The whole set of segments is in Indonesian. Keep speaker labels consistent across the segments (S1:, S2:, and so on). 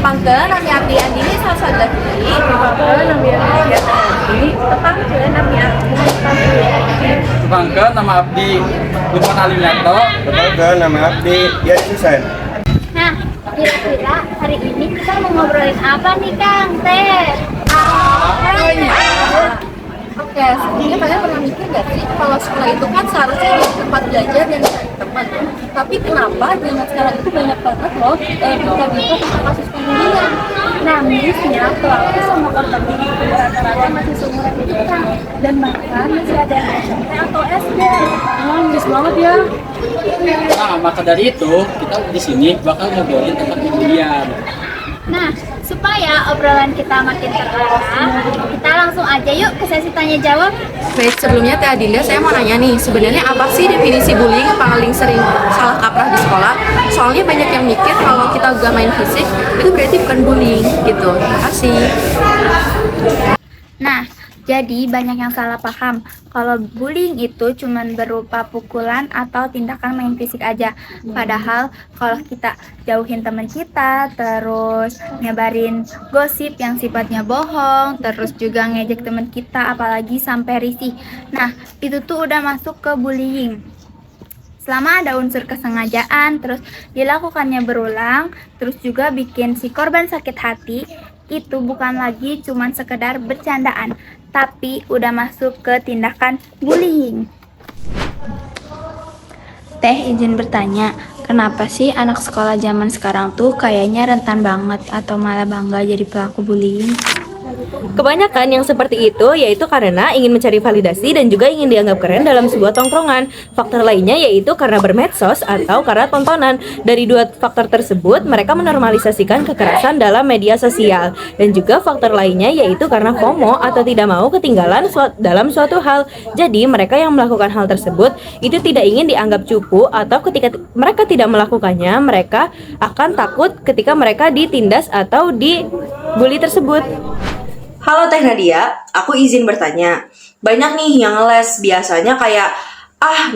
S1: Pangkeun nami abdi andini salsa dahili.
S2: Pangkeun nami abdi andini. Tepangkeun nami abdi andini.
S3: Tepangkeun nama abdi Lukman Alimanto.
S4: Tepangkeun nama abdi Yan Susan.
S2: Nah, kira-kira hari ini kita mau ngobrolin apa nih Kang? Teh?
S1: Oke, sebenarnya kalian pernah mikir gak sih kalau sekolah itu kan seharusnya jadi tempat belajar dan cari teman. Tapi kenapa zaman sekarang itu banyak banget loh berita-berita tentang kasus pembunuhan.
S2: Nah, mirisnya pelaku sama korban ini rata-rata masih seumuran kita dan bahkan masih ada yang SMP atau SD.
S1: Wah, miris banget ya.
S3: Nah, maka dari itu kita di sini bakal ngobrolin tentang pembulian.
S2: Nah, supaya obrolan kita makin terarah, kita langsung aja yuk ke sesi tanya jawab.
S1: Baik, sebelumnya Teh Adinda, saya mau nanya nih, sebenarnya apa sih definisi bullying yang paling sering salah kaprah di sekolah? Soalnya banyak yang mikir kalau kita gak main fisik, itu berarti bukan bullying gitu. Terima kasih.
S2: Nah, jadi banyak yang salah paham kalau bullying itu cuman berupa pukulan atau tindakan main fisik aja. Padahal kalau kita jauhin teman kita, terus nyebarin gosip yang sifatnya bohong, terus juga ngejek teman kita apalagi sampai risih. Nah, itu tuh udah masuk ke bullying. Selama ada unsur kesengajaan, terus dilakukannya berulang, terus juga bikin si korban sakit hati, itu bukan lagi cuman sekedar bercandaan, tapi udah masuk ke tindakan bullying. Teh izin bertanya, kenapa sih anak sekolah zaman sekarang tuh kayaknya rentan banget atau malah bangga jadi pelaku bullying?
S5: Kebanyakan yang seperti itu yaitu karena ingin mencari validasi dan juga ingin dianggap keren dalam sebuah tongkrongan. Faktor lainnya yaitu karena bermedsos atau karena tontonan. Dari dua faktor tersebut, mereka menormalisasikan kekerasan dalam media sosial. Dan juga faktor lainnya yaitu karena FOMO atau tidak mau ketinggalan dalam suatu hal. Jadi mereka yang melakukan hal tersebut itu tidak ingin dianggap cupu, atau ketika mereka tidak melakukannya, mereka akan takut ketika mereka ditindas atau dibully tersebut.
S6: Halo Teh Nadia, aku izin bertanya. Banyak nih yang les, biasanya kayak,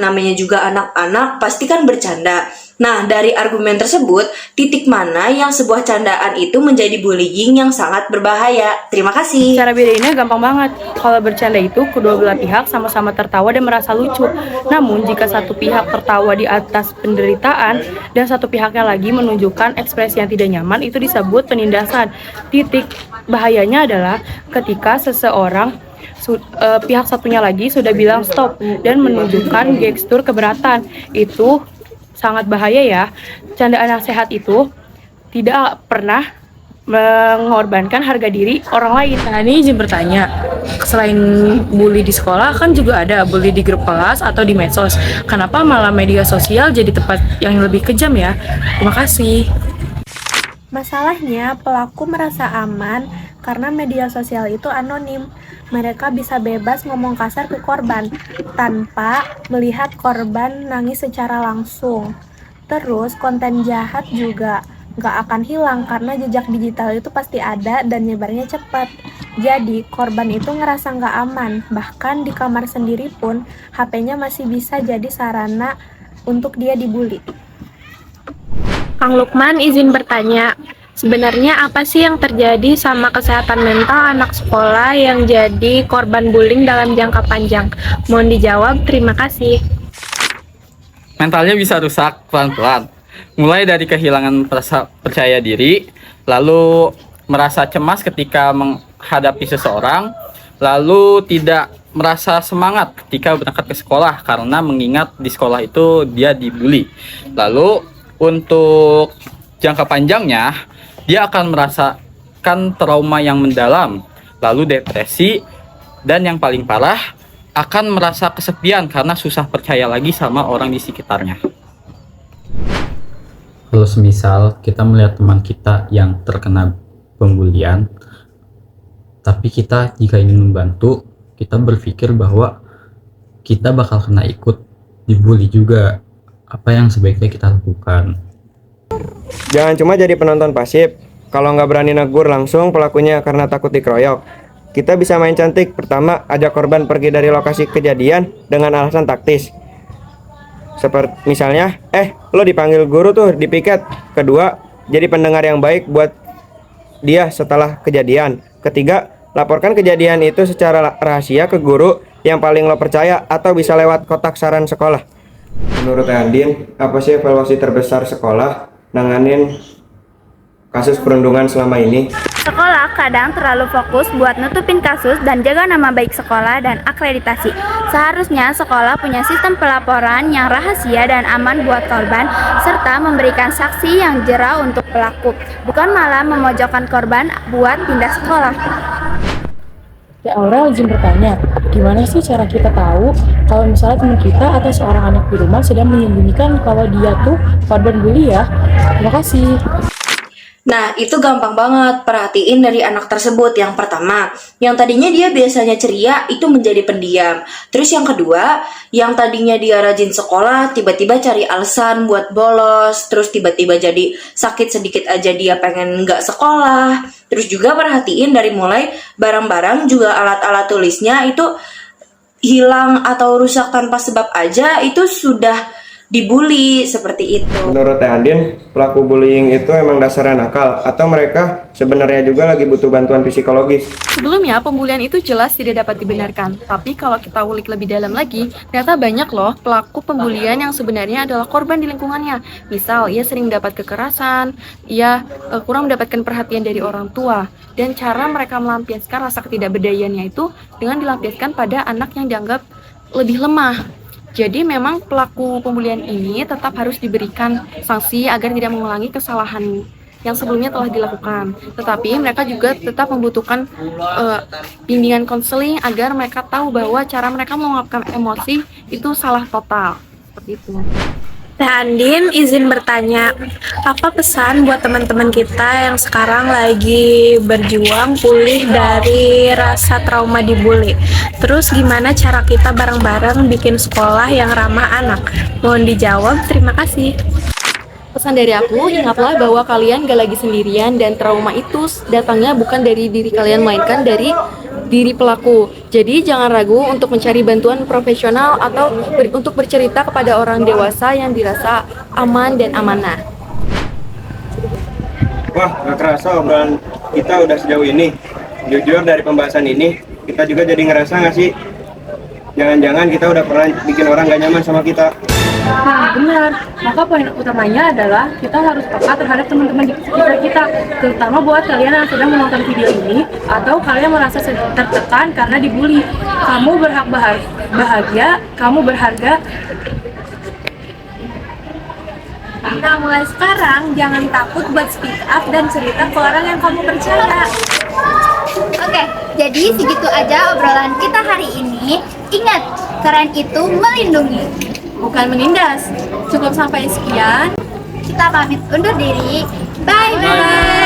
S6: namanya juga anak-anak pasti kan bercanda. Nah, dari argumen tersebut, titik mana yang sebuah candaan itu menjadi bullying yang sangat berbahaya? Terima kasih.
S7: Cara bedainnya gampang banget. Kalau bercanda itu kedua belah pihak sama-sama tertawa dan merasa lucu. Namun jika satu pihak tertawa di atas penderitaan dan satu pihaknya lagi menunjukkan ekspresi yang tidak nyaman, itu disebut penindasan. Titik bahayanya adalah ketika seseorang pihak satunya lagi sudah bilang stop dan menunjukkan gestur keberatan. Itu sangat bahaya ya. Candaan yang sehat itu tidak pernah mengorbankan harga diri orang lain.
S8: Nah, ini izin bertanya, selain bully di sekolah kan juga ada bully di grup kelas atau di medsos. Kenapa malah media sosial jadi tempat yang lebih kejam ya? Terima kasih.
S9: Masalahnya, pelaku merasa aman karena media sosial itu anonim. Mereka bisa bebas ngomong kasar ke korban tanpa melihat korban nangis secara langsung. Terus konten jahat juga nggak akan hilang karena jejak digital itu pasti ada dan nyebarnya cepat. Jadi korban itu ngerasa nggak aman. Bahkan di kamar sendiri pun HP-nya masih bisa jadi sarana untuk dia dibully.
S10: Kang Lukman izin bertanya, sebenarnya apa sih yang terjadi sama kesehatan mental anak sekolah yang jadi korban bullying dalam jangka panjang? Mohon dijawab, terima kasih.
S3: Mentalnya bisa rusak pelan-pelan. Mulai dari kehilangan percaya diri, lalu merasa cemas ketika menghadapi seseorang, lalu tidak merasa semangat ketika berangkat ke sekolah karena mengingat di sekolah itu dia dibully. Lalu untuk jangka panjangnya, dia akan merasakan trauma yang mendalam, lalu depresi, dan yang paling parah, akan merasa kesepian karena susah percaya lagi sama orang di sekitarnya.
S11: Kalau semisal kita melihat teman kita yang terkena pembulian, tapi kita jika ingin membantu, kita berpikir bahwa kita bakal kena ikut dibully juga. Apa yang sebaiknya kita lakukan?
S4: Jangan cuma jadi penonton pasif. Kalau nggak berani negur langsung pelakunya karena takut dikeroyok, kita bisa main cantik. Pertama, ajak korban pergi dari lokasi kejadian dengan alasan taktis. Seperti misalnya, lo dipanggil guru tuh di piket. Kedua, jadi pendengar yang baik buat dia setelah kejadian. Ketiga, laporkan kejadian itu secara rahasia ke guru yang paling lo percaya atau bisa lewat kotak saran sekolah. Menurut Andin, apa sih evaluasi terbesar sekolah nanganin kasus perundungan selama ini?
S2: Sekolah kadang terlalu fokus buat nutupin kasus dan jaga nama baik sekolah dan akreditasi. Seharusnya sekolah punya sistem pelaporan yang rahasia dan aman buat korban, serta memberikan saksi yang jera untuk pelaku, bukan malah memojokkan korban buat pindah sekolah.
S8: Ya Aurel izin bertanya, gimana sih cara kita tahu kalau misalnya teman kita atau seorang anak di rumah sedang menyembunyikan kalau dia tuh korban bully ya? Terima kasih.
S6: Nah, itu gampang banget perhatiin dari anak tersebut. Yang pertama, yang tadinya dia biasanya ceria itu menjadi pendiam. Terus yang kedua, yang tadinya dia rajin sekolah tiba-tiba cari alasan buat bolos. Terus tiba-tiba jadi sakit sedikit aja dia pengen nggak sekolah. Terus juga perhatiin dari mulai barang-barang juga alat-alat tulisnya itu hilang atau rusak tanpa sebab aja itu sudah dibully seperti itu.
S4: Menurut Teh Andin, pelaku bullying itu emang dasarnya nakal atau mereka sebenarnya juga lagi butuh bantuan psikologis?
S1: Sebelumnya, pembulian itu jelas tidak dapat dibenarkan. Tapi kalau kita ulik lebih dalam lagi, ternyata banyak loh pelaku pembulian yang sebenarnya adalah korban di lingkungannya. Misal, ia sering mendapat kekerasan, ia kurang mendapatkan perhatian dari orang tua. Dan cara mereka melampiaskan rasa ketidakberdayaannya itu dengan dilampiaskan pada anak yang dianggap lebih lemah. Jadi memang pelaku pembulian ini tetap harus diberikan sanksi agar tidak mengulangi kesalahan yang sebelumnya telah dilakukan. Tetapi mereka juga tetap membutuhkan bimbingan konseling agar mereka tahu bahwa cara mereka mengungkapkan emosi itu salah total. Seperti itu.
S10: Teh Andin izin bertanya, apa pesan buat teman-teman kita yang sekarang lagi berjuang pulih dari rasa trauma dibully? Terus gimana cara kita bareng-bareng bikin sekolah yang ramah anak? Mohon dijawab, terima kasih.
S1: Pesan dari aku, ingatlah bahwa kalian gak lagi sendirian dan trauma itu datangnya bukan dari diri kalian, melainkan dari diri pelaku. Jadi jangan ragu untuk mencari bantuan profesional atau untuk bercerita kepada orang dewasa yang dirasa aman dan amanah.
S4: Wah, gak kerasa obrolan kita udah sejauh ini. Jujur dari pembahasan ini, kita juga jadi ngerasa gak sih? Jangan-jangan kita udah pernah bikin orang gak nyaman sama kita.
S7: Nah, benar. Maka poin utamanya adalah kita harus peka terhadap teman-teman di sekitar kita, terutama buat kalian yang sedang menonton video ini atau kalian merasa tertekan karena dibully. Kamu berhak bahagia, kamu berharga.
S2: Nah, mulai sekarang jangan takut buat speak up dan cerita ke orang yang kamu percaya. Oke, jadi segitu aja obrolan kita hari ini. Ingat, keren itu melindungi,
S1: Bukan menindas. Cukup sampai sekian.
S2: kita pamit undur diri. Bye bye.